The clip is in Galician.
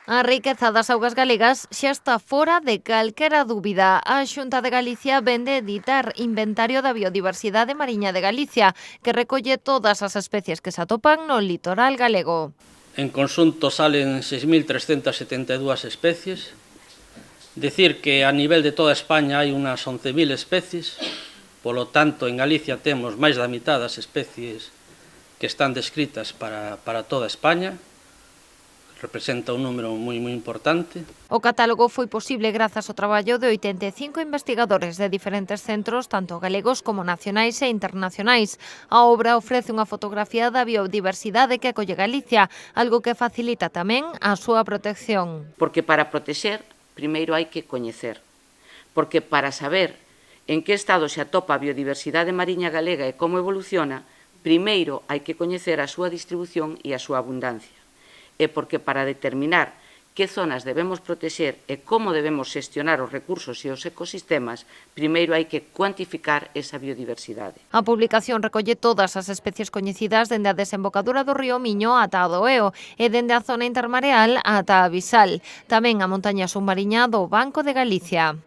A riqueza das augas galegas xa está fora de calquera dúbida. A Xunta de Galicia vende editar Inventario da Biodiversidade Mariña de Galicia, que recolle todas as especies que se atopan no litoral galego. En conxunto salen 6.372 especies. Decir que a nivel de toda España hai unas 11.000 especies, polo tanto en Galicia temos máis da mitad das especies que están descritas para toda España. Representa un número moi importante. O catálogo foi posible grazas ao traballo de 85 investigadores de diferentes centros, tanto galegos como nacionais e internacionais. A obra ofrece unha fotografía da biodiversidade que acolle Galicia, algo que facilita tamén a súa protección. Porque para protexer, primeiro hai que coñecer. Porque para saber en que estado se atopa a biodiversidade mariña galega e como evoluciona, primeiro hai que coñecer a súa distribución e a súa abundancia. E porque para determinar que zonas debemos protexer e como debemos xestionar os recursos e os ecosistemas, primeiro hai que cuantificar esa biodiversidade. A publicación recolle todas as especies coñecidas dende a desembocadura do río Miño ata o do Eo e dende a zona intermareal ata a abisal. Tamén a montaña submariña do Banco de Galicia.